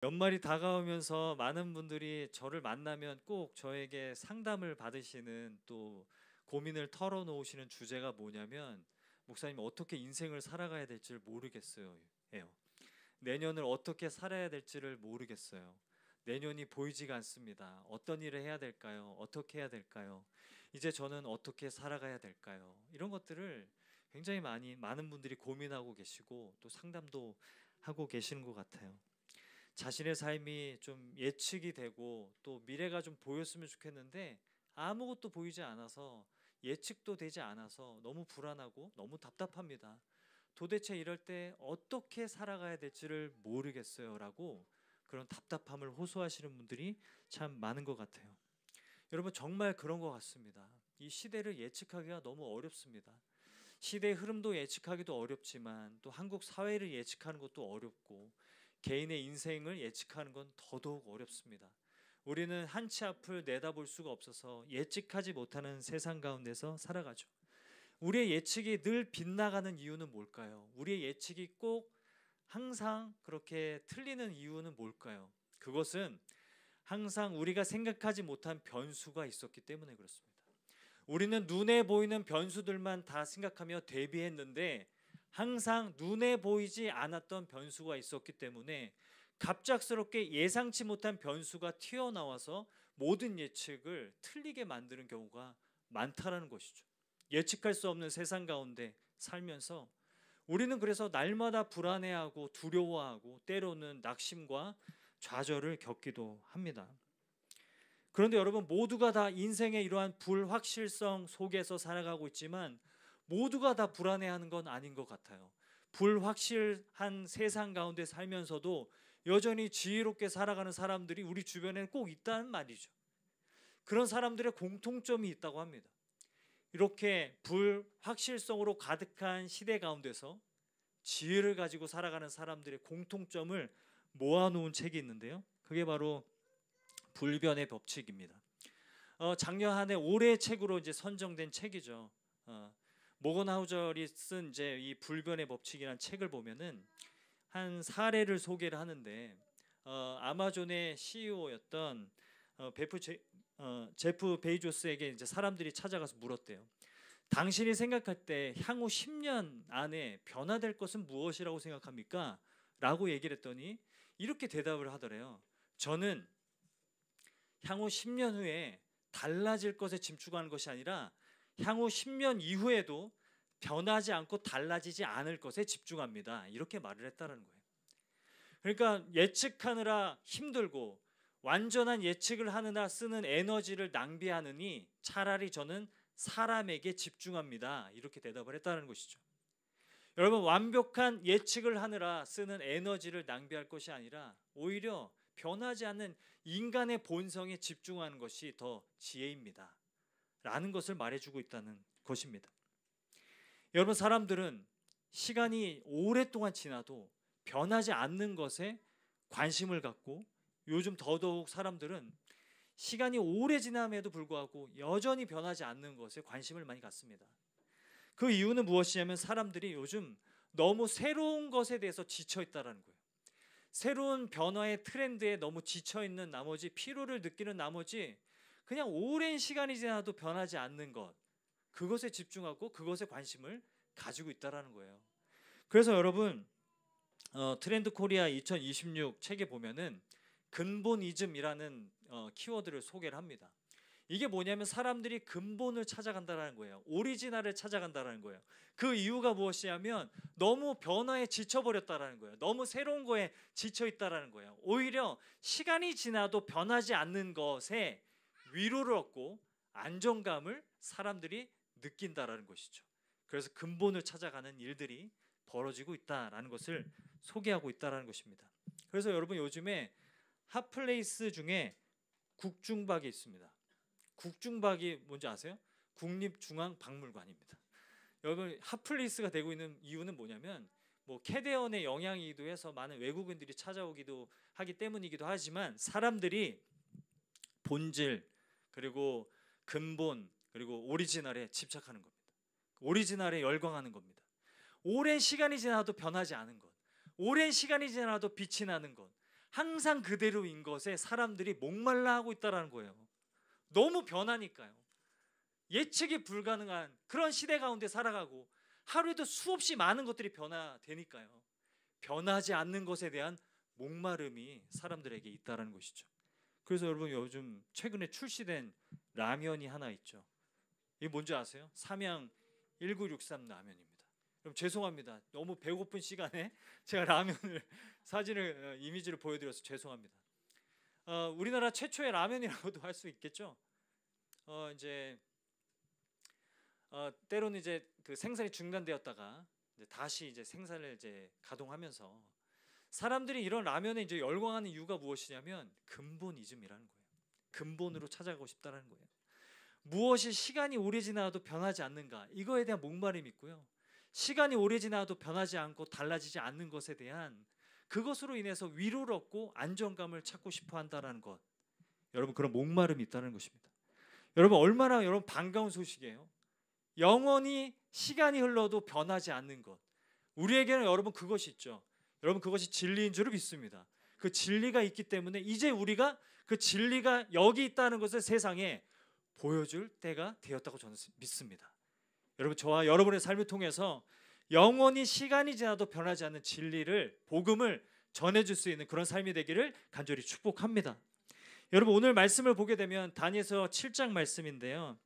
연말이 다가오면서 많은 분들이 저를 만나면 꼭 저에게 상담을 받으시는, 또 고민을 털어놓으시는 주제가 뭐냐면, 목사님 어떻게 인생을 살아가야 될지를 모르겠어요 예요. 내년을 어떻게 살아야 될지를 모르겠어요. 내년이 보이지가 않습니다. 어떤 일을 해야 될까요? 어떻게 해야 될까요? 이제 저는 어떻게 살아가야 될까요? 이런 것들을 굉장히 많은 분들이 고민하고 계시고, 또 상담도 하고 계시는 것 같아요. 자신의 삶이 좀 예측이 되고 또 미래가 좀 보였으면 좋겠는데 아무것도 보이지 않아서, 예측도 되지 않아서 너무 불안하고 너무 답답합니다. 도대체 이럴 때 어떻게 살아가야 될지를 모르겠어요 라고 그런 답답함을 호소하시는 분들이 참 많은 것 같아요. 여러분, 정말 그런 것 같습니다. 이 시대를 예측하기가 너무 어렵습니다. 시대의 흐름도 예측하기도 어렵지만, 또 한국 사회를 예측하는 것도 어렵고, 개인의 인생을 예측하는 건 더더욱 어렵습니다. 우리는 한 치 앞을 내다볼 수가 없어서 예측하지 못하는 세상 가운데서 살아가죠. 우리의 예측이 늘 빗나가는 이유는 뭘까요? 우리의 예측이 꼭 항상 그렇게 틀리는 이유는 뭘까요? 그것은 항상 우리가 생각하지 못한 변수가 있었기 때문에 그렇습니다. 우리는 눈에 보이는 변수들만 다 생각하며 대비했는데, 항상 눈에 보이지 않았던 변수가 있었기 때문에 갑작스럽게 예상치 못한 변수가 튀어나와서 모든 예측을 틀리게 만드는 경우가 많다라는 것이죠. 예측할 수 없는 세상 가운데 살면서 우리는 그래서 날마다 불안해하고 두려워하고 때로는 낙심과 좌절을 겪기도 합니다. 그런데 여러분, 모두가 다 인생의 이러한 불확실성 속에서 살아가고 있지만 모두가 다 불안해하는 건 아닌 것 같아요. 불확실한 세상 가운데 살면서도 여전히 지혜롭게 살아가는 사람들이 우리 주변에는 꼭 있다는 말이죠. 그런 사람들의 공통점이 있다고 합니다. 이렇게 불확실성으로 가득한 시대 가운데서 지혜를 가지고 살아가는 사람들의 공통점을 모아놓은 책이 있는데요, 그게 바로 불변의 법칙입니다. 작년 한 해 올해의 책으로 이제 선정된 책이죠. 모건 하우절이 쓴 이제 이 불변의 법칙이라는 책을 보면은 한 사례를 소개를 하는데, 아마존의 CEO였던 제프 베이조스에게 이제 사람들이 찾아가서 물었대요. 당신이 생각할 때 향후 10년 안에 변화될 것은 무엇이라고 생각합니까? 라고 얘기를 했더니 이렇게 대답을 하더래요. 저는 향후 10년 후에 달라질 것에 집중하는 것이 아니라 향후 10년 이후에도 변하지 않고 달라지지 않을 것에 집중합니다. 이렇게 말을 했다는 거예요. 그러니까 예측하느라 힘들고 완전한 예측을 하느라 쓰는 에너지를 낭비하느니 차라리 저는 사람에게 집중합니다. 이렇게 대답을 했다는 것이죠. 여러분, 완벽한 예측을 하느라 쓰는 에너지를 낭비할 것이 아니라 오히려 변하지 않는 인간의 본성에 집중하는 것이 더 지혜입니다 라는 것을 말해주고 있다는 것입니다. 여러분, 사람들은 시간이 오랫동안 지나도 변하지 않는 것에 관심을 갖고, 요즘 더더욱 사람들은 시간이 오래 지남에도 불구하고 여전히 변하지 않는 것에 관심을 많이 갖습니다. 그 이유는 무엇이냐면 사람들이 요즘 너무 새로운 것에 대해서 지쳐 있다는 거예요. 새로운 변화의 트렌드에 너무 지쳐 있는 나머지, 피로를 느끼는 나머지 그냥 오랜 시간이 지나도 변하지 않는 것, 그것에 집중하고 그것에 관심을 가지고 있다는 거예요. 그래서 여러분, 트렌드 코리아 2026 책에 보면은 근본이즘이라는 키워드를 소개를 합니다. 이게 뭐냐면 사람들이 근본을 찾아간다는 거예요. 오리지널을 찾아간다는 거예요. 그 이유가 무엇이냐면 너무 변화에 지쳐버렸다는 거예요. 너무 새로운 거에 지쳐있다는 거예요. 오히려 시간이 지나도 변하지 않는 것에 위로를 얻고 안정감을 사람들이 느낀다는 것이죠. 그래서 근본을 찾아가는 일들이 벌어지고 있다는 것을 소개하고 있다는 것입니다. 그래서 여러분, 요즘에 핫플레이스 중에 국중박이 있습니다. 국중박이 뭔지 아세요? 국립중앙박물관입니다. 여러분, 핫플레이스가 되고 있는 이유는 뭐냐면 캐대언의 영향이기도 해서 많은 외국인들이 찾아오기도 하기 때문이기도 하지만, 사람들이 본질, 그리고 근본, 그리고 오리지널에 집착하는 겁니다. 오리지널에 열광하는 겁니다. 오랜 시간이 지나도 변하지 않은 것, 오랜 시간이 지나도 빛이 나는 것, 항상 그대로인 것에 사람들이 목말라 하고 있다는 거예요. 너무 변하니까요. 예측이 불가능한 그런 시대 가운데 살아가고 하루에도 수없이 많은 것들이 변화되니까요. 변하지 않는 것에 대한 목마름이 사람들에게 있다는 것이죠. 그래서 여러분 요즘 최근에 출시된 라면이 하나 있죠. 이게 뭔지 아세요? 삼양 1963 라면입니다. 여러분 죄송합니다. 너무 배고픈 시간에 제가 라면을 사진을 이미지를 보여드려서 죄송합니다. 우리나라 최초의 라면이라고도 할 수 있겠죠. 이제 때로는 이제 그 생산이 중단되었다가 이제 다시 이제 생산을 이제 가동하면서 사람들이 이런 라면에 이제 열광하는 이유가 무엇이냐면 근본이즘이라는 거예요. 근본으로 찾아가고 싶다는 거예요. 무엇이 시간이 오래 지나도 변하지 않는가, 이거에 대한 목마름이 있고요. 시간이 오래 지나도 변하지 않고 달라지지 않는 것에 대한 그것으로 인해서 위로를 얻고 안정감을 찾고 싶어 한다는 것, 여러분 그런 목마름이 있다는 것입니다. 여러분 얼마나 여러분 반가운 소식이에요. 영원히 시간이 흘러도 변하지 않는 것, 우리에게는 여러분 그것이 있죠. 여러분 그것이 진리인 줄을 믿습니다. 그 진리가 있기 때문에 이제 우리가 그 진리가 여기 있다는 것을 세상에 보여줄 때가 되었다고 저는 믿습니다. 여러분 저와 여러분의 삶을 통해서 영원히 시간이 지나도 변하지 않는 진리를, 복음을 전해줄 수 있는 그런 삶이 되기를 간절히 축복합니다. 여러분 오늘 말씀을 보게 되면 다니엘서 7장 말씀인데요.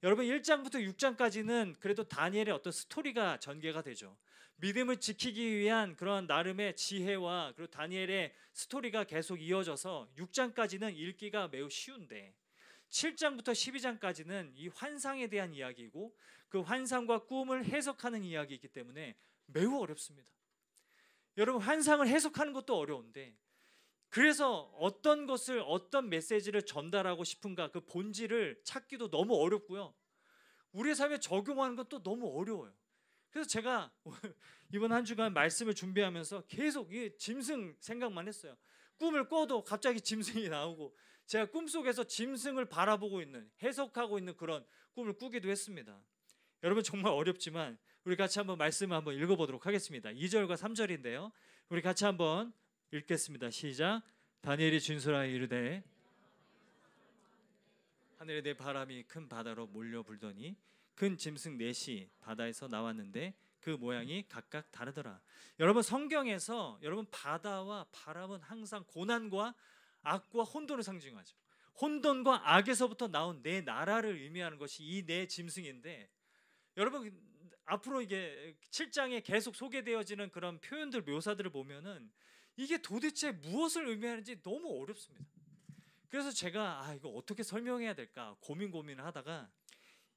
여러분 1장부터 6장까지는 그래도 다니엘의 어떤 스토리가 전개가 되죠. 믿음을 지키기 위한 그런 나름의 지혜와 그리고 다니엘의 스토리가 계속 이어져서 6장까지는 읽기가 매우 쉬운데 7장부터 12장까지는 이 환상에 대한 이야기이고 그 환상과 꿈을 해석하는 이야기이기 때문에 매우 어렵습니다. 여러분 환상을 해석하는 것도 어려운데 그래서 어떤 것을, 어떤 메시지를 전달하고 싶은가 그 본질을 찾기도 너무 어렵고요. 우리의 삶에 적용하는 것도 너무 어려워요. 그래서 제가 이번 한 주간 말씀을 준비하면서 계속 이 짐승 생각만 했어요. 꿈을 꿔도 갑자기 짐승이 나오고 제가 꿈속에서 짐승을 바라보고 있는, 해석하고 있는 그런 꿈을 꾸기도 했습니다. 여러분 정말 어렵지만 우리 같이 한번 말씀을 한번 읽어보도록 하겠습니다. 2절과 3절인데요. 우리 같이 한번 읽겠습니다. 시작. 다니엘이 준수하여 이르되 하늘에 내 바람이 큰 바다로 몰려 불더니 큰 짐승 넷이 바다에서 나왔는데 그 모양이 각각 다르더라. 여러분 성경에서 여러분 바다와 바람은 항상 고난과 악과 혼돈을 상징하죠. 혼돈과 악에서부터 나온 네 나라를 의미하는 것이 이 네 짐승인데 여러분 앞으로 이게 7장에 계속 소개되어지는 그런 표현들, 묘사들을 보면은 이게 도대체 무엇을 의미하는지 너무 어렵습니다. 그래서 제가 이거 어떻게 설명해야 될까 고민을 하다가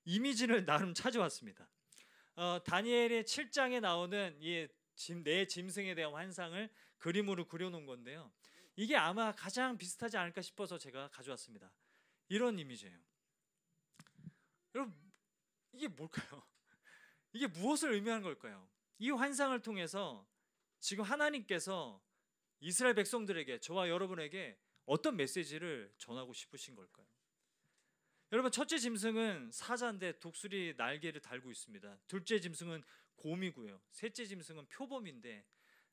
이미지를 나름 찾아왔습니다. 다니엘의 7장에 나오는 이 네 짐승에 대한 환상을 그림으로 그려놓은 건데요. 이게 아마 가장 비슷하지 않을까 싶어서 제가 가져왔습니다. 이런 이미지예요. 여러분 이게 뭘까요? 이게 무엇을 의미하는 걸까요? 이 환상을 통해서 지금 하나님께서 이스라엘 백성들에게, 저와 여러분에게 어떤 메시지를 전하고 싶으신 걸까요? 여러분 첫째 짐승은 사자인데 독수리 날개를 달고 있습니다. 둘째 짐승은 곰이고요. 셋째 짐승은 표범인데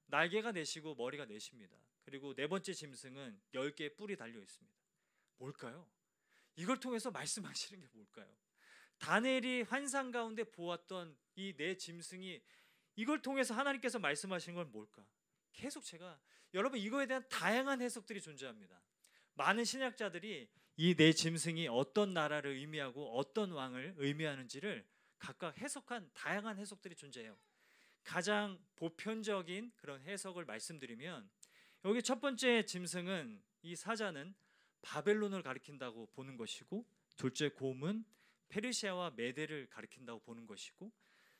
날개가 넷이고 머리가 넷입니다. 그리고 네 번째 짐승은 10개의 뿔이 달려 있습니다. 뭘까요? 이걸 통해서 말씀하시는 게 뭘까요? 다니엘이 환상 가운데 보았던 이 네 짐승이 이걸 통해서 하나님께서 말씀하시는 건 뭘까? 계속 제가 여러분 이거에 대한 다양한 해석들이 존재합니다. 많은 신학자들이 이 네 짐승이 어떤 나라를 의미하고 어떤 왕을 의미하는지를 각각 해석한 다양한 해석들이 존재해요. 가장 보편적인 그런 해석을 말씀드리면 여기 첫 번째 짐승은, 이 사자는 바벨론을 가리킨다고 보는 것이고, 둘째 곰은 페르시아와 메대를 가리킨다고 보는 것이고,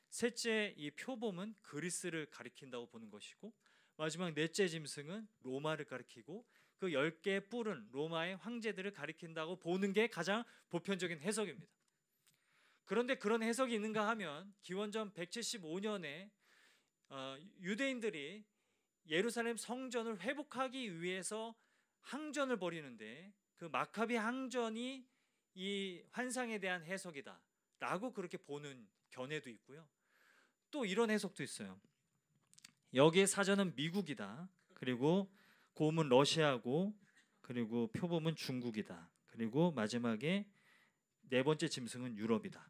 셋째 이 표범은 그리스를 가리킨다고 보는 것이고, 마지막 넷째 짐승은 로마를 가리키고 그 10개의 뿔은 로마의 황제들을 가리킨다고 보는 게 가장 보편적인 해석입니다. 그런데 그런 해석이 있는가 하면 기원전 175년에 유대인들이 예루살렘 성전을 회복하기 위해서 항전을 벌이는데 그 마카비 항전이 이 환상에 대한 해석이다 라고 그렇게 보는 견해도 있고요. 또 이런 해석도 있어요. 여기에 사전은 미국이다. 그리고 고음은 러시아고 그리고 표범은 중국이다. 그리고 마지막에 네 번째 짐승은 유럽이다.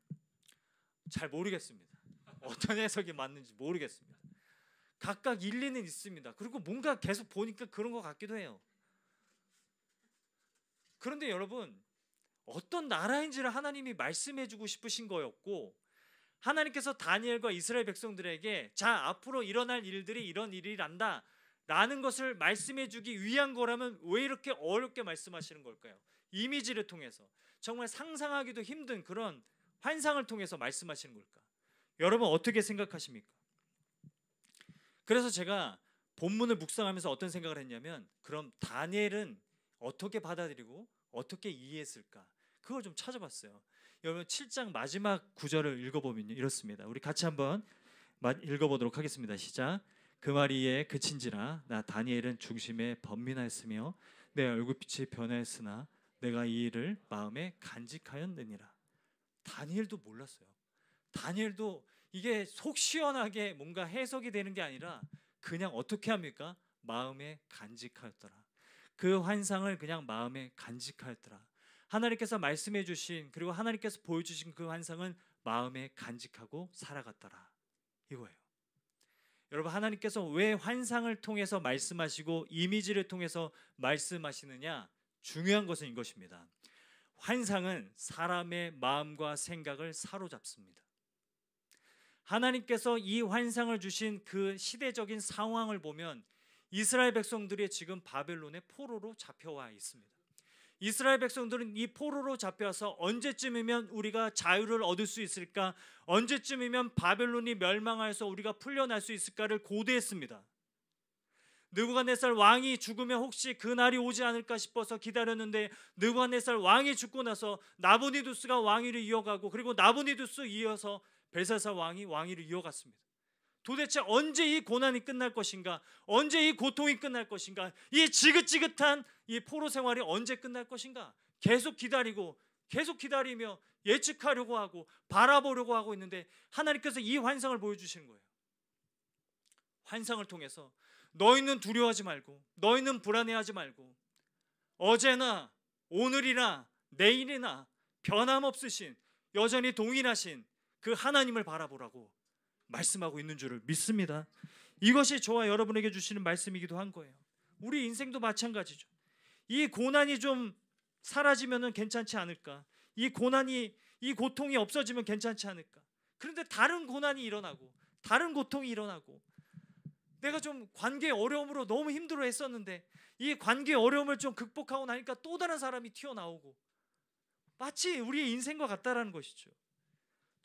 잘 모르겠습니다. 어떤 해석이 맞는지 모르겠습니다. 각각 일리는 있습니다. 그리고 뭔가 계속 보니까 그런 것 같기도 해요. 그런데 여러분, 어떤 나라인지를 하나님이 말씀해주고 싶으신 거였고, 하나님께서 다니엘과 이스라엘 백성들에게 자, 앞으로 일어날 일들이 이런 일이란다 라는 것을 말씀해주기 위한 거라면 왜 이렇게 어렵게 말씀하시는 걸까요? 이미지를 통해서 정말 상상하기도 힘든 그런 환상을 통해서 말씀하시는 걸까? 여러분 어떻게 생각하십니까? 그래서 제가 본문을 묵상하면서 어떤 생각을 했냐면, 그럼 다니엘은 어떻게 받아들이고 어떻게 이해했을까? 그걸 좀 찾아봤어요. 여러분 7장 마지막 구절을 읽어보면 이렇습니다. 우리 같이 한번 읽어보도록 하겠습니다. 시작. 그 말이 이에 그친지라 나 다니엘은 중심에 번민하였으며 내 얼굴빛이 변하였으나 내가 이 일을 마음에 간직하였느니라. 다니엘도 몰랐어요. 다니엘도 이게 속 시원하게 뭔가 해석이 되는 게 아니라 그냥 어떻게 합니까? 마음에 간직하였더라. 그 환상을 그냥 마음에 간직하였더라. 하나님께서 말씀해 주신, 그리고 하나님께서 보여주신 그 환상은 마음에 간직하고 살아갔더라. 이거예요. 여러분, 하나님께서 왜 환상을 통해서 말씀하시고 이미지를 통해서 말씀하시느냐? 중요한 것은 이것입니다. 환상은 사람의 마음과 생각을 사로잡습니다. 하나님께서 이 환상을 주신 그 시대적인 상황을 보면 이스라엘 백성들이 지금 바벨론의 포로로 잡혀와 있습니다. 이스라엘 백성들은 이 포로로 잡혀서 언제쯤이면 우리가 자유를 얻을 수 있을까? 언제쯤이면 바벨론이 멸망하여서 우리가 풀려날 수 있을까를 고대했습니다. 느부갓네살 왕이 죽으면 혹시 그 날이 오지 않을까 싶어서 기다렸는데, 느부갓네살 왕이 죽고 나서 나보니두스가 왕위를 이어가고, 그리고 나보니두스 이어서 벨사살 왕이 왕위를 이어갔습니다. 도대체 언제 이 고난이 끝날 것인가? 언제 이 고통이 끝날 것인가? 이 지긋지긋한 이 포로 생활이 언제 끝날 것인가? 계속 기다리고 계속 기다리며 예측하려고 하고 바라보려고 하고 있는데, 하나님께서 이 환상을 보여주시는 거예요. 환상을 통해서 너희는 두려워하지 말고, 너희는 불안해하지 말고, 어제나 오늘이나 내일이나 변함없으신, 여전히 동일하신 그 하나님을 바라보라고 말씀하고 있는 줄을 믿습니다. 이것이 저와 여러분에게 주시는 말씀이기도 한 거예요. 우리 인생도 마찬가지죠. 이 고난이 좀 사라지면 괜찮지 않을까? 이 고난이, 이 고통이 없어지면 괜찮지 않을까? 그런데 다른 고난이 일어나고 다른 고통이 일어나고, 내가 좀 관계 어려움으로 너무 힘들어 했었는데 이 관계 어려움을 좀 극복하고 나니까 또 다른 사람이 튀어나오고, 마치 우리의 인생과 같다라는 것이죠.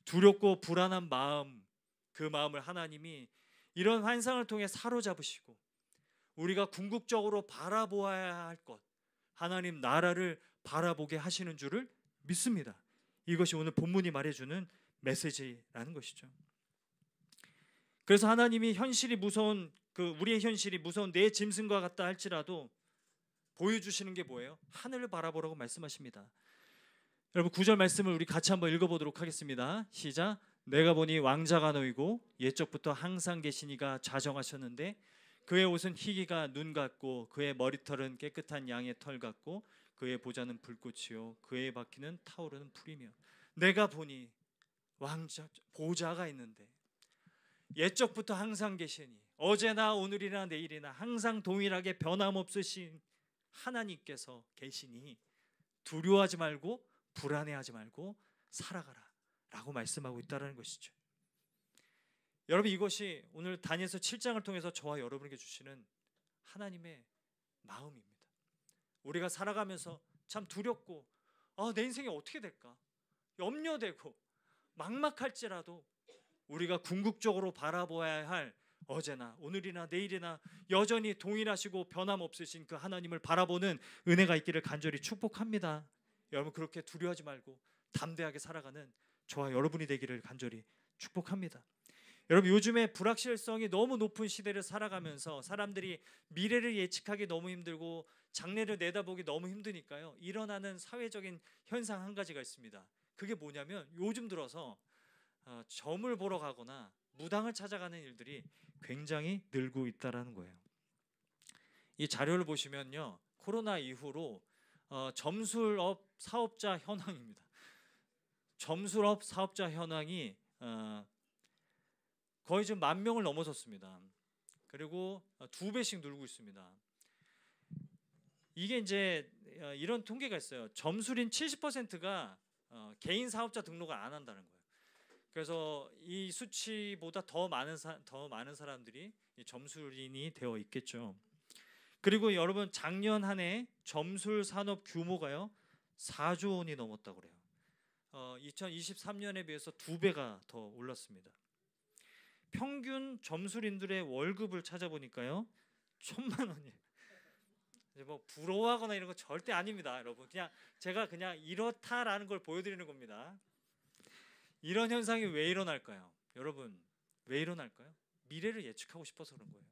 두렵고 불안한 마음, 그 마음을 하나님이 이런 환상을 통해 사로잡으시고 우리가 궁극적으로 바라보아야 할 것, 하나님 나라를 바라보게 하시는 줄을 믿습니다. 이것이 오늘 본문이 말해주는 메시지라는 것이죠. 그래서 하나님이 현실이 무서운, 우리의 현실이 무서운 내 짐승과 같다 할지라도 보여주시는 게 뭐예요? 하늘을 바라보라고 말씀하십니다. 여러분 9절 말씀을 우리 같이 한번 읽어보도록 하겠습니다. 시작. 내가 보니 왕자가 놓이고 옛적부터 항상 계신 이가 좌정하셨는데 그의 옷은 희기가 눈 같고 그의 머리털은 깨끗한 양의 털 같고 그의 보좌는 불꽃이요 그의 바퀴는 타오르는 풀이며, 내가 보니 왕자 보좌가 있는데 옛적부터 항상 계시니, 어제나 오늘이나 내일이나 항상 동일하게 변함없으신 하나님께서 계시니 두려워하지 말고 불안해하지 말고 살아가라 라고 말씀하고 있다는 것이죠. 여러분, 이것이 오늘 다니엘서 7장을 통해서 저와 여러분에게 주시는 하나님의 마음입니다. 우리가 살아가면서 참 두렵고 내 인생이 어떻게 될까 염려되고 막막할지라도 우리가 궁극적으로 바라보아야 할, 어제나 오늘이나 내일이나 여전히 동일하시고 변함없으신 그 하나님을 바라보는 은혜가 있기를 간절히 축복합니다. 여러분, 그렇게 두려워하지 말고 담대하게 살아가는 저와 여러분이 되기를 간절히 축복합니다. 여러분, 요즘에 불확실성이 너무 높은 시대를 살아가면서 사람들이 미래를 예측하기 너무 힘들고 장래를 내다보기 너무 힘드니까요, 일어나는 사회적인 현상 한 가지가 있습니다. 그게 뭐냐면 요즘 들어서 점을 보러 가거나 무당을 찾아가는 일들이 굉장히 늘고 있다라는 거예요. 이 자료를 보시면요, 코로나 이후로 점술업 사업자 현황입니다. 점술업 사업자 현황이 거의 좀 10,000명을 넘어섰습니다. 그리고 2배씩 늘고 있습니다. 이게 이제 이런 통계가 있어요. 점술인 70%가 개인 사업자 등록을 안 한다는 거예요. 그래서 이 수치보다 더 많은 사람들이 점술인이 되어 있겠죠. 그리고 여러분, 작년 한 해 점술 산업 규모가요 4조 원이 넘었다고 그래요. 2023년에 비해서 2배가 더 올랐습니다. 평균 점술인들의 월급을 찾아보니까요 1,000만 원이에요. 뭐 부러워하거나 이런 거 절대 아닙니다, 여러분. 그냥 제가 그냥 이렇다라는 걸 보여드리는 겁니다. 이런 현상이 왜 일어날까요? 여러분, 왜 일어날까요? 미래를 예측하고 싶어서 그런 거예요.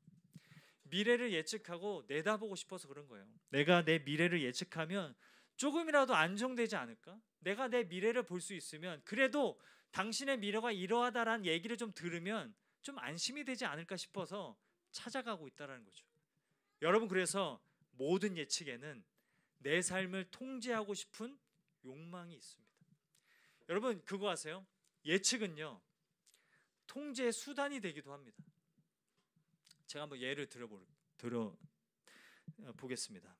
미래를 예측하고 내다보고 싶어서 그런 거예요. 내가 내 미래를 예측하면 조금이라도 안정되지 않을까? 내가 내 미래를 볼 수 있으면 그래도 당신의 미래가 이러하다라는 얘기를 좀 들으면 좀 안심이 되지 않을까 싶어서 찾아가고 있다는 거죠. 여러분, 그래서 모든 예측에는 내 삶을 통제하고 싶은 욕망이 있습니다. 여러분, 그거 아세요? 예측은요 통제의 수단이 되기도 합니다. 제가 한번 예를 들어보겠습니다.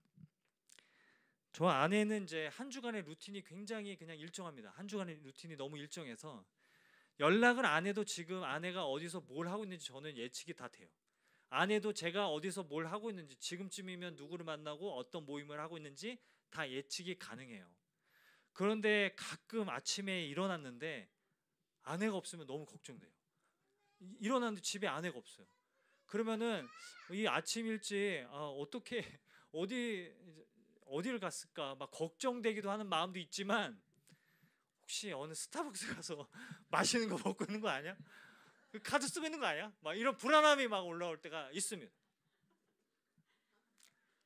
저 아내는 이제 한 주간의 루틴이 굉장히 그냥 일정합니다. 한 주간의 루틴이 너무 일정해서 연락을 안 해도 지금 아내가 어디서 뭘 하고 있는지 저는 예측이 다 돼요. 아내도 제가 어디서 뭘 하고 있는지, 지금쯤이면 누구를 만나고 어떤 모임을 하고 있는지 다 예측이 가능해요. 그런데 가끔 아침에 일어났는데 아내가 없으면 너무 걱정돼요. 일어났는데 집에 아내가 없어요. 그러면은 이 아침 일찍 어떻게 어디를 갔을까 막 걱정되기도 하는 마음도 있지만, 혹시 어느 스타벅스 가서 마시는 거 먹고 있는 거 아니야? 카드 쓰고 있는 거 아니야? 막 이런 불안함이 막 올라올 때가 있습니다.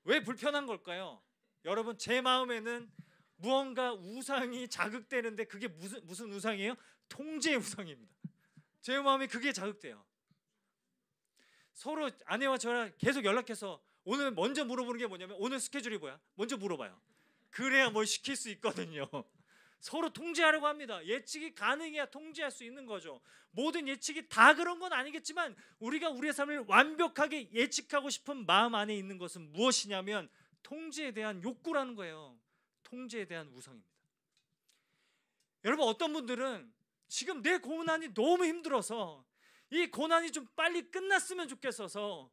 왜 불편한 걸까요? 여러분, 제 마음에는 무언가 우상이 자극되는데 그게 무슨 우상이에요? 통제의 우상입니다. 제 마음에 그게 자극돼요. 서로 아내와 저랑 계속 연락해서 오늘 먼저 물어보는 게 뭐냐면, 오늘 스케줄이 뭐야? 먼저 물어봐요. 그래야 뭘 시킬 수 있거든요. 서로 통제하려고 합니다. 예측이 가능해야 통제할 수 있는 거죠. 모든 예측이 다 그런 건 아니겠지만 우리가 우리의 삶을 완벽하게 예측하고 싶은 마음 안에 있는 것은 무엇이냐면 통제에 대한 욕구라는 거예요. 통제에 대한 우상입니다. 여러분, 어떤 분들은 지금 내 고난이 너무 힘들어서 이 고난이 좀 빨리 끝났으면 좋겠어서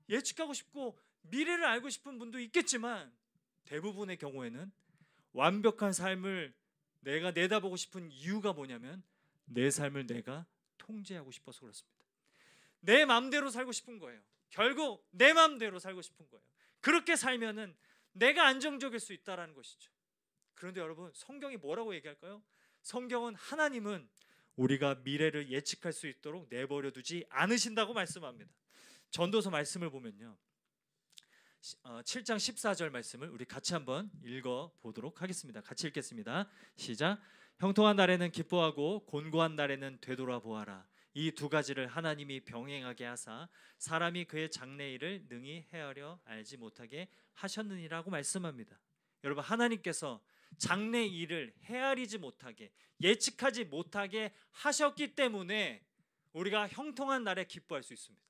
예측하고 싶고 미래를 알고 싶은 분도 있겠지만, 대부분의 경우에는 완벽한 삶을 내가 내다보고 싶은 이유가 뭐냐면 내 삶을 내가 통제하고 싶어서 그렇습니다. 내 마음대로 살고 싶은 거예요. 결국 내 마음대로 살고 싶은 거예요. 그렇게 살면은 내가 안정적일 수 있다라는 것이죠. 그런데 여러분, 성경이 뭐라고 얘기할까요? 성경은 하나님은 우리가 미래를 예측할 수 있도록 내버려 두지 않으신다고 말씀합니다. 전도서 말씀을 보면요 7장 14절 말씀을 우리 같이 한번 읽어보도록 하겠습니다. 같이 읽겠습니다. 시작. 형통한 날에는 기뻐하고 곤고한 날에는 되돌아보아라. 이 두 가지를 하나님이 병행하게 하사 사람이 그의 장래일을 능히 헤아려 알지 못하게 하셨느니라고 말씀합니다. 여러분, 하나님께서 장래일을 헤아리지 못하게, 예측하지 못하게 하셨기 때문에 우리가 형통한 날에 기뻐할 수 있습니다.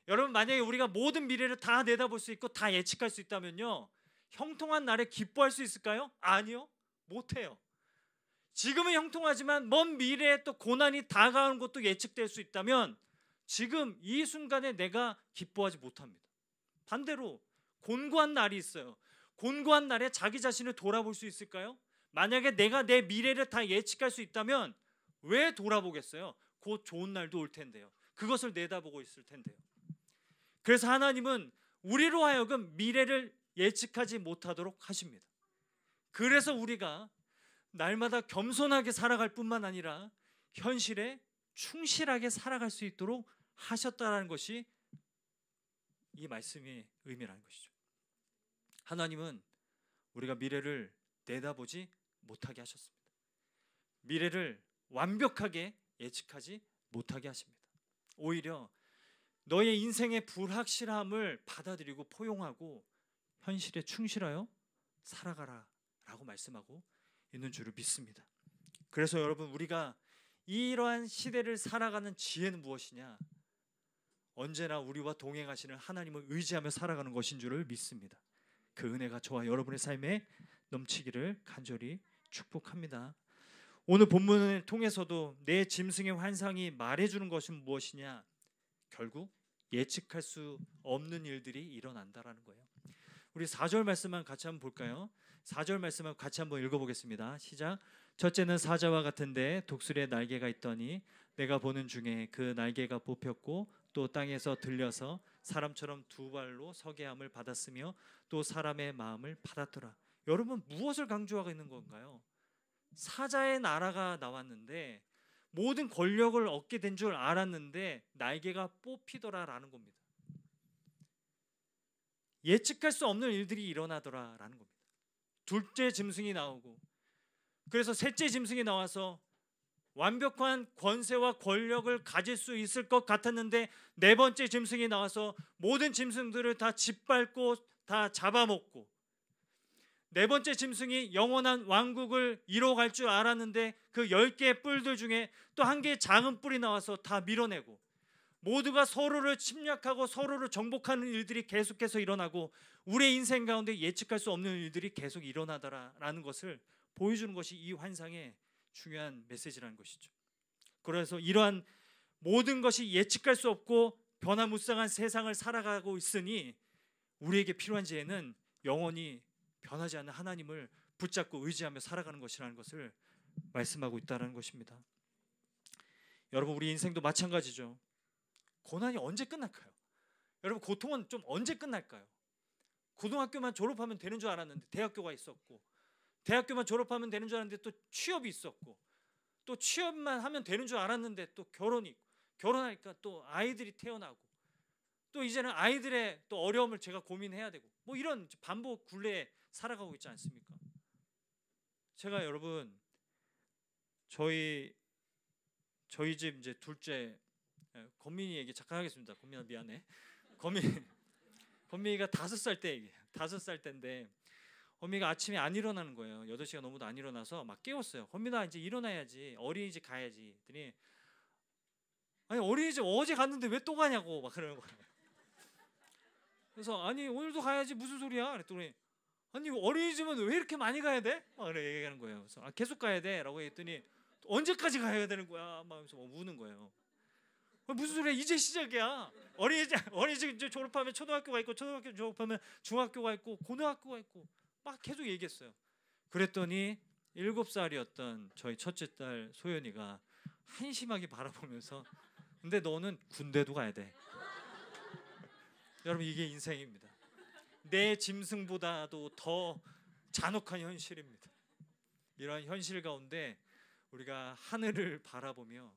여러분, 만약에 우리가 모든 미래를 다 내다볼 수 있고 다 예측할 수 있다면요 형통한 날에 기뻐할 수 있을까요? 아니요, 못해요. 지금은 형통하지만 먼 미래에 또 고난이 다가오는 것도 예측될 수 있다면 지금 이 순간에 내가 기뻐하지 못합니다. 반대로 곤고한 날이 있어요. 곤고한 날에 자기 자신을 돌아볼 수 있을까요? 만약에 내가 내 미래를 다 예측할 수 있다면 왜 돌아보겠어요? 곧 좋은 날도 올 텐데요. 그것을 내다보고 있을 텐데요. 그래서 하나님은 우리로 하여금 미래를 예측하지 못하도록 하십니다. 그래서 우리가 날마다 겸손하게 살아갈 뿐만 아니라 현실에 충실하게 살아갈 수 있도록 하셨다는 것이 이 말씀의 의미라는 것이죠. 하나님은 우리가 미래를 내다보지 못하게 하셨습니다. 미래를 완벽하게 예측하지 못하게 하십니다. 오히려 너의 인생의 불확실함을 받아들이고 포용하고 현실에 충실하여 살아가라 라고 말씀하고 있는 줄을 믿습니다. 그래서 여러분, 우리가 이러한 시대를 살아가는 지혜는 무엇이냐? 언제나 우리와 동행하시는 하나님을 의지하며 살아가는 것인 줄을 믿습니다. 그 은혜가 저와 여러분의 삶에 넘치기를 간절히 축복합니다. 오늘 본문을 통해서도 내 짐승의 환상이 말해주는 것은 무엇이냐? 결국 예측할 수 없는 일들이 일어난다라는 거예요. 우리 4절 말씀만 같이 한번 볼까요? 4절 말씀만 같이 한번 읽어보겠습니다. 시작. 첫째는 사자와 같은데 독수리의 날개가 있더니 내가 보는 중에 그 날개가 뽑혔고 또 땅에서 들려서 사람처럼 두 발로 서게 함을 받았으며 또 사람의 마음을 받았더라. 여러분, 무엇을 강조하고 있는 건가요? 사자의 나라가 나왔는데 모든 권력을 얻게 된 줄 알았는데 날개가 뽑히더라라는 겁니다. 예측할 수 없는 일들이 일어나더라라는 겁니다. 둘째 짐승이 나오고, 그래서 셋째 짐승이 나와서 완벽한 권세와 권력을 가질 수 있을 것 같았는데 네 번째 짐승이 나와서 모든 짐승들을 다 짓밟고 다 잡아먹고, 네 번째 짐승이 영원한 왕국을 이뤄갈 줄 알았는데 그 10개의 뿔들 중에 또 한 개의 작은 뿔이 나와서 다 밀어내고, 모두가 서로를 침략하고 서로를 정복하는 일들이 계속해서 일어나고 우리의 인생 가운데 예측할 수 없는 일들이 계속 일어나더라라는 것을 보여주는 것이 이 환상의 중요한 메시지라는 것이죠. 그래서 이러한 모든 것이 예측할 수 없고 변화무쌍한 세상을 살아가고 있으니 우리에게 필요한 지혜는 영원히 변하지 않는 하나님을 붙잡고 의지하며 살아가는 것이라는 것을 말씀하고 있다는 것입니다. 여러분, 우리 인생도 마찬가지죠. 고난이 언제 끝날까요? 여러분, 고통은 좀 언제 끝날까요? 고등학교만 졸업하면 되는 줄 알았는데 대학교가 있었고, 대학교만 졸업하면 되는 줄 알았는데 또 취업이 있었고, 또 취업만 하면 되는 줄 알았는데 또 결혼이 있고, 결혼하니까 또 아이들이 태어나고, 또 이제는 아이들의 또 어려움을 제가 고민해야 되고, 뭐 이런 반복 굴레에 살아가고 있지 않습니까? 제가 여러분, 저희 집 이제 둘째 건민이 얘기 잠깐 하겠습니다. 건민아 미안해. 건민이가 5살 때 얘기해요. 5살 때인데 건민이가 아침에 안 일어나는 거예요. 8시가 넘어도 안 일어나서 막 깨웠어요. 건민아 이제 일어나야지, 어린이집 가야지. 그랬더니 아니 어린이집 어제 갔는데 왜 또 가냐고 막 그러는 거예요. 그래서 아니 오늘도 가야지 무슨 소리야? 그랬더니 아니 어린이집은 왜 이렇게 많이 가야 돼? 막 그래 얘기하는 거예요. 그래서 아, 계속 가야 돼라고 했더니 언제까지 가야 되는 거야? 막 하면서 우는 거예요. 무슨 소리야? 이제 시작이야. 어린이집 이제 졸업하면 초등학교가 있고, 초등학교 졸업하면 중학교가 있고, 고등학교가 있고, 막 계속 얘기했어요. 그랬더니 7살이었던 저희 첫째 딸 소연이가 한심하게 바라보면서 근데 너는 군대도 가야 돼. 여러분, 이게 인생입니다. 내 짐승보다도 더 잔혹한 현실입니다. 이러한 현실 가운데 우리가 하늘을 바라보며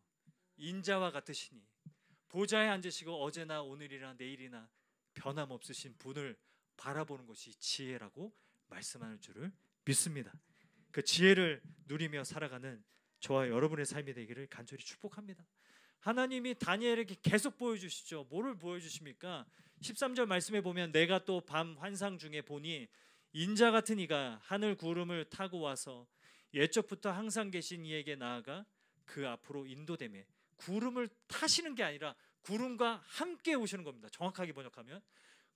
인자와 같으시니 보좌에 앉으시고 어제나 오늘이나 내일이나 변함없으신 분을 바라보는 것이 지혜라고 말씀하는 줄을 믿습니다. 그 지혜를 누리며 살아가는 저와 여러분의 삶이 되기를 간절히 축복합니다. 하나님이 다니엘에게 계속 보여주시죠. 뭐를 보여주십니까? 13절 말씀에 보면 내가 또 밤 환상 중에 보니 인자 같은 이가 하늘 구름을 타고 와서 옛적부터 항상 계신 이에게 나아가 그 앞으로 인도되매, 구름을 타시는 게 아니라 구름과 함께 오시는 겁니다. 정확하게 번역하면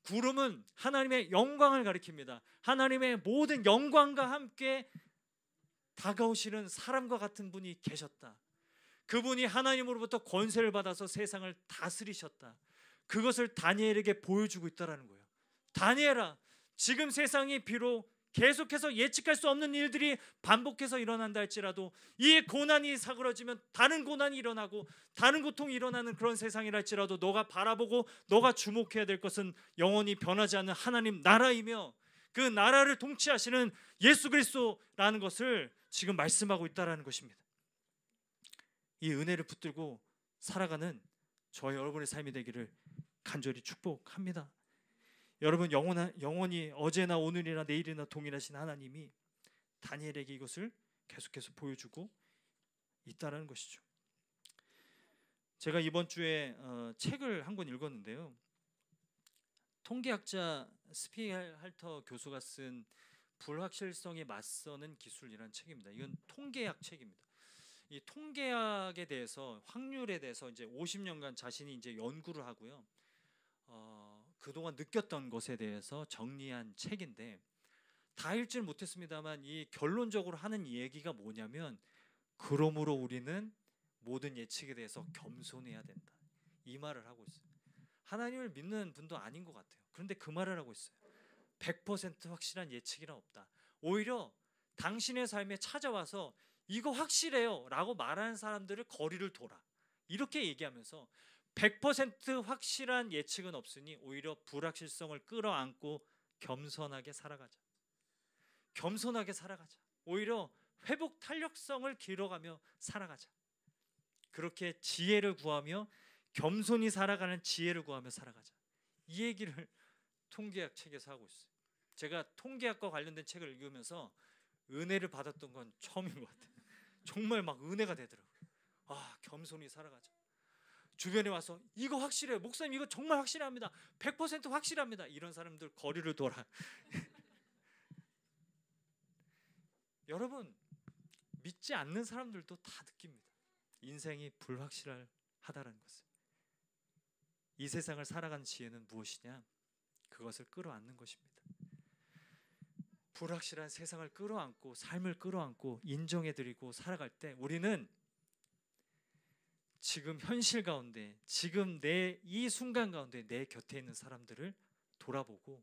구름은 하나님의 영광을 가리킵니다. 하나님의 모든 영광과 함께 다가오시는 사람과 같은 분이 계셨다. 그분이 하나님으로부터 권세를 받아서 세상을 다스리셨다. 그것을 다니엘에게 보여주고 있다는 거예요. 다니엘아, 지금 세상이 비록 계속해서 예측할 수 없는 일들이 반복해서 일어난다 할지라도, 이 고난이 사그러지면 다른 고난이 일어나고 다른 고통이 일어나는 그런 세상이라 할지라도 너가 바라보고 너가 주목해야 될 것은 영원히 변하지 않는 하나님 나라이며 그 나라를 통치하시는 예수 그리스도라는 것을 지금 말씀하고 있다는 것입니다. 이 은혜를 붙들고 살아가는 저와 여러분의 삶이 되기를 간절히 축복합니다. 여러분, 영원히 어제나 오늘이나 내일이나 동일하신 하나님이 다니엘에게 이것을 계속해서 보여주고 있다는 것이죠. 제가 이번 주에 책을 한 권 읽었는데요. 통계학자 스피할터 교수가 쓴 불확실성에 맞서는 기술이라는 책입니다. 이건 통계학 책입니다. 이 통계학에 대해서, 확률에 대해서 이제 50년간 자신이 이제 연구를 하고요. 그동안 느꼈던 것에 대해서 정리한 책인데, 다 읽지는 못했습니다만 이 결론적으로 하는 얘기가 뭐냐면, 그러므로 우리는 모든 예측에 대해서 겸손해야 된다, 이 말을 하고 있어요. 하나님을 믿는 분도 아닌 것 같아요. 그런데 그 말을 하고 있어요. 100% 확실한 예측이란 없다. 오히려 당신의 삶에 찾아와서 이거 확실해요 라고 말하는 사람들을 거리를 둬라, 이렇게 얘기하면서 100% 확실한 예측은 없으니 오히려 불확실성을 끌어안고 겸손하게 살아가자. 겸손하게 살아가자. 오히려 회복 탄력성을 길어가며 살아가자. 그렇게 지혜를 구하며 겸손히 살아가는 지혜를 구하며 살아가자. 이 얘기를 통계학 책에서 하고 있어요. 제가 통계학과 관련된 책을 읽으면서 은혜를 받았던 건 처음인 것 같아요. 정말 막 은혜가 되더라고요. 겸손히 살아가자. 주변에 와서 이거 확실해요, 목사님 이거 정말 확실합니다, 100% 확실합니다, 이런 사람들 거리를 둬라. 여러분, 믿지 않는 사람들도 다 느낍니다. 인생이 불확실하다는 것을. 이 세상을 살아가는 지혜는 무엇이냐? 그것을 끌어안는 것입니다. 불확실한 세상을 끌어안고, 삶을 끌어안고 인정해드리고 살아갈 때 우리는 지금 현실 가운데, 지금 내 이 순간 가운데 내 곁에 있는 사람들을 돌아보고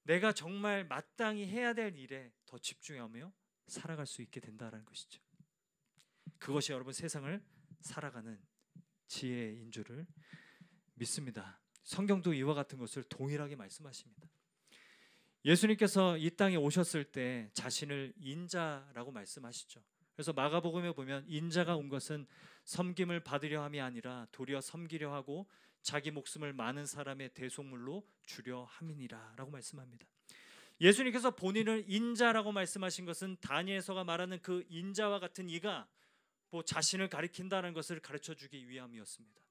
내가 정말 마땅히 해야 될 일에 더 집중하며 살아갈 수 있게 된다는 것이죠. 그것이 여러분 세상을 살아가는 지혜인 줄을 믿습니다. 성경도 이와 같은 것을 동일하게 말씀하십니다. 예수님께서 이 땅에 오셨을 때 자신을 인자라고 말씀하시죠. 그래서 마가복음에 보면 인자가 온 것은 섬김을 받으려 함이 아니라 도리어 섬기려 하고 자기 목숨을 많은 사람의 대속물로 주려 함이니라 라고 말씀합니다. 예수님께서 본인을 인자라고 말씀하신 것은 다니엘서가 말하는 그 인자와 같은 이가 자신을 가리킨다는 것을 가르쳐주기 위함이었습니다.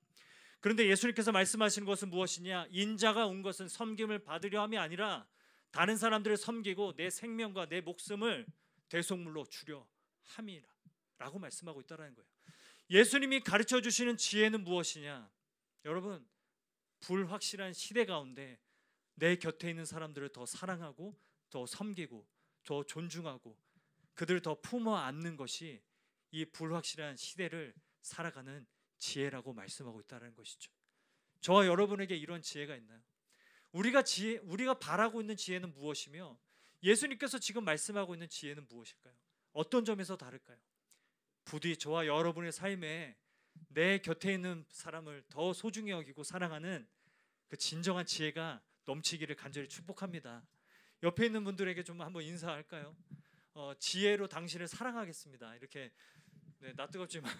그런데 예수님께서 말씀하신 것은 무엇이냐? 인자가 온 것은 섬김을 받으려 함이 아니라 다른 사람들을 섬기고 내 생명과 내 목숨을 대속물로 주려 함이라 라고 말씀하고 있다는 거예요. 예수님이 가르쳐 주시는 지혜는 무엇이냐? 여러분, 불확실한 시대 가운데 내 곁에 있는 사람들을 더 사랑하고 더 섬기고 더 존중하고 그들을 더 품어 안는 것이 이 불확실한 시대를 살아가는 지혜라고 말씀하고 있다는 것이죠. 저와 여러분에게 이런 지혜가 있나요? 우리가 바라고 있는 지혜는 무엇이며 예수님께서 지금 말씀하고 있는 지혜는 무엇일까요? 어떤 점에서 다를까요? 부디 저와 여러분의 삶에 내 곁에 있는 사람을 더 소중히 여기고 사랑하는 그 진정한 지혜가 넘치기를 간절히 축복합니다. 옆에 있는 분들에게 좀 한번 인사할까요? 지혜로 당신을 사랑하겠습니다. 이렇게. 나 뜨겁지만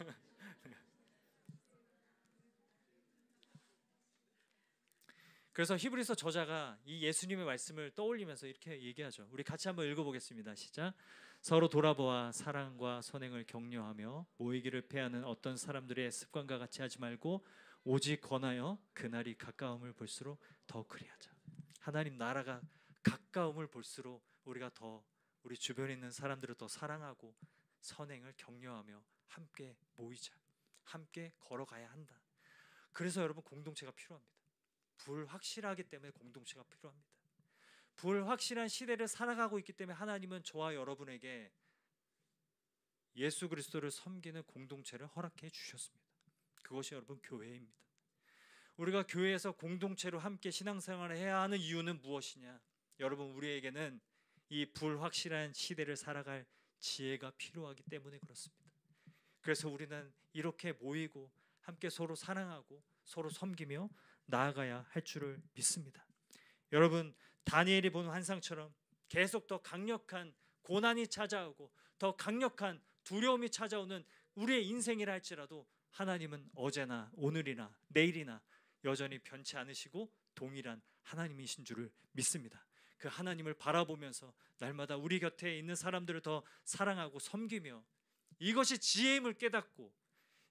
그래서 히브리서 저자가 이 예수님의 말씀을 떠올리면서 이렇게 얘기하죠. 우리 같이 한번 읽어보겠습니다. 시작. 서로 돌아보아 사랑과 선행을 격려하며 모이기를 패하는 어떤 사람들의 습관과 같이 하지 말고 오직 권하여 그날이 가까움을 볼수록 더 그리하자. 하나님 나라가 가까움을 볼수록 우리가 더 우리 주변에 있는 사람들을 더 사랑하고 선행을 격려하며 함께 모이자. 함께 걸어가야 한다. 그래서 여러분 공동체가 필요합니다. 불확실하기 때문에 공동체가 필요합니다. 불확실한 시대를 살아가고 있기 때문에 하나님은 저와 여러분에게 예수 그리스도를 섬기는 공동체를 허락해 주셨습니다. 그것이 여러분 교회입니다. 우리가 교회에서 공동체로 함께 신앙생활을 해야 하는 이유는 무엇이냐? 여러분, 우리에게는 이 불확실한 시대를 살아갈 지혜가 필요하기 때문에 그렇습니다. 그래서 우리는 이렇게 모이고 함께 서로 사랑하고 서로 섬기며 나아가야 할 줄을 믿습니다. 여러분, 다니엘이 본 환상처럼 계속 더 강력한 고난이 찾아오고 더 강력한 두려움이 찾아오는 우리의 인생이라 할지라도 하나님은 어제나 오늘이나 내일이나 여전히 변치 않으시고 동일한 하나님이신 줄을 믿습니다. 그 하나님을 바라보면서 날마다 우리 곁에 있는 사람들을 더 사랑하고 섬기며 이것이 지혜임을 깨닫고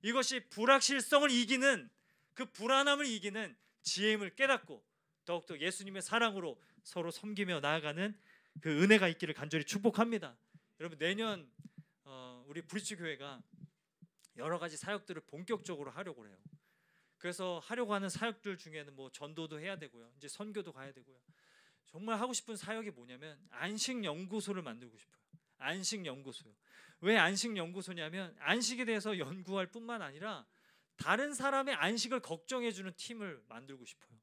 이것이 불확실성을 이기는, 그 불안함을 이기는 지혜임을 깨닫고 더욱더 예수님의 사랑으로 서로 섬기며 나아가는 그 은혜가 있기를 간절히 축복합니다. 여러분, 내년 우리 브리치 교회가 여러 가지 사역들을 본격적으로 하려고 해요. 그래서 하려고 하는 사역들 중에는 뭐 전도도 해야 되고요, 이제 선교도 가야 되고요. 정말 하고 싶은 사역이 뭐냐면 안식연구소를 만들고 싶어요. 안식연구소요. 왜 안식연구소냐면 안식에 대해서 연구할 뿐만 아니라 다른 사람의 안식을 걱정해주는 팀을 만들고 싶어요.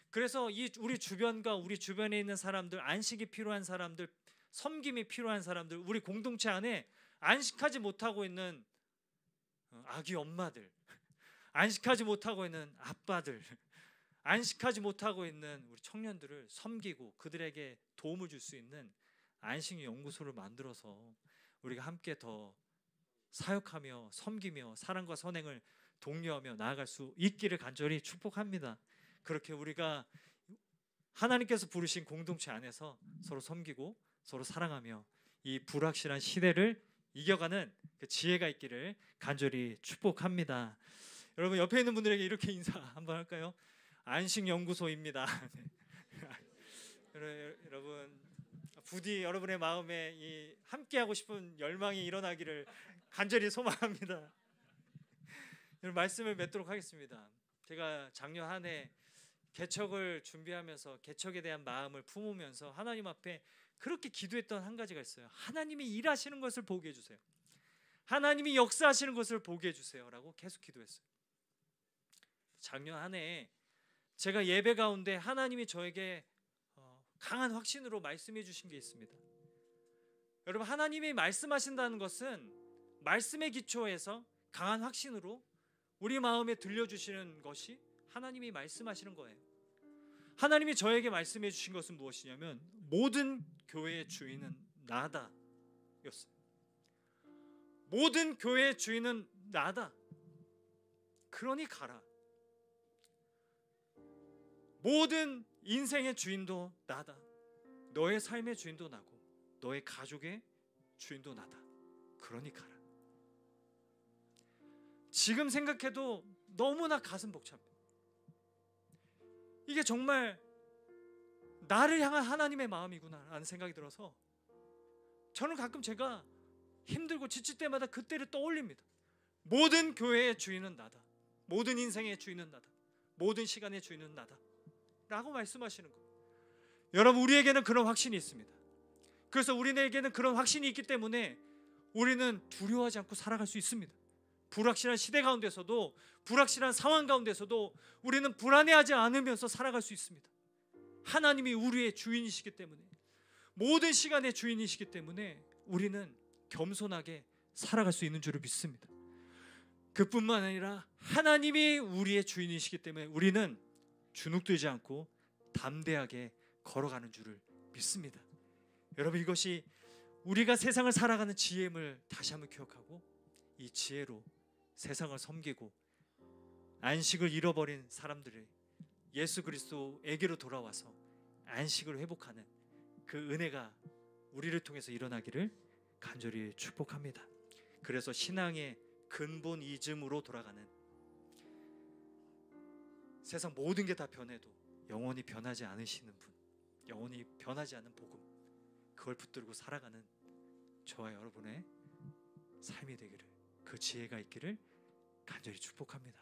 그래서 우리 주변과 우리 주변에 있는 사람들, 안식이 필요한 사람들, 섬김이 필요한 사람들, 우리 공동체 안에 안식하지 못하고 있는 아기 엄마들, 안식하지 못하고 있는 아빠들, 안식하지 못하고 있는 우리 청년들을 섬기고 그들에게 도움을 줄 수 있는 안식연구소를 만들어서 우리가 함께 더 사역하며 섬기며 사랑과 선행을 독려하며 나아갈 수 있기를 간절히 축복합니다. 그렇게 우리가 하나님께서 부르신 공동체 안에서 서로 섬기고 서로 사랑하며 이 불확실한 시대를 이겨가는 그 지혜가 있기를 간절히 축복합니다. 여러분, 옆에 있는 분들에게 이렇게 인사 한번 할까요? 안식연구소입니다. 여러분, 부디 여러분의 마음에 이 함께하고 싶은 열망이 일어나기를 간절히 소망합니다. 여러분, 말씀을 맺도록 하겠습니다. 제가 작년 한 해 개척을 준비하면서 개척에 대한 마음을 품으면서 하나님 앞에 그렇게 기도했던 한 가지가 있어요. 하나님이 일하시는 것을 보게 해주세요. 하나님이 역사하시는 것을 보게 해주세요 라고 계속 기도했어요. 작년 한 해 제가 예배 가운데 하나님이 저에게 강한 확신으로 말씀해 주신 게 있습니다. 여러분, 하나님이 말씀하신다는 것은 말씀의 기초에서 강한 확신으로 우리 마음에 들려주시는 것이 하나님이 말씀하시는 거예요. 하나님이 저에게 말씀해 주신 것은 무엇이냐면 모든 교회의 주인은 나다 였어요. 모든 교회의 주인은 나다. 그러니 가라. 모든 인생의 주인도 나다. 너의 삶의 주인도 나고 너의 가족의 주인도 나다. 그러니 가라. 지금 생각해도 너무나 가슴 벅찹니다. 이게 정말 나를 향한 하나님의 마음이구나 라는 생각이 들어서 저는 가끔 제가 힘들고 지칠 때마다 그때를 떠올립니다. 모든 교회의 주인은 나다. 모든 인생의 주인은 나다. 모든 시간의 주인은 나다 라고 말씀하시는 거예요. 여러분, 우리에게는 그런 확신이 있습니다. 그래서 우리에게는 그런 확신이 있기 때문에 우리는 두려워하지 않고 살아갈 수 있습니다. 불확실한 시대 가운데서도, 불확실한 상황 가운데서도 우리는 불안해하지 않으면서 살아갈 수 있습니다. 하나님이 우리의 주인이시기 때문에, 모든 시간의 주인이시기 때문에 우리는 겸손하게 살아갈 수 있는 줄을 믿습니다. 그뿐만 아니라 하나님이 우리의 주인이시기 때문에 우리는 주눅들지 않고 담대하게 걸어가는 줄을 믿습니다. 여러분, 이것이 우리가 세상을 살아가는 지혜임을 다시 한번 기억하고 이 지혜로 세상을 섬기고 안식을 잃어버린 사람들이 예수 그리스도에게로 돌아와서 안식을 회복하는 그 은혜가 우리를 통해서 일어나기를 간절히 축복합니다. 그래서 신앙의 근본 이즘으로 돌아가는, 세상 모든 게 다 변해도 영원히 변하지 않으시는 분, 영원히 변하지 않는 복음, 그걸 붙들고 살아가는 저와 여러분의 삶이 되기를, 그 지혜가 있기를 간절히 축복합니다.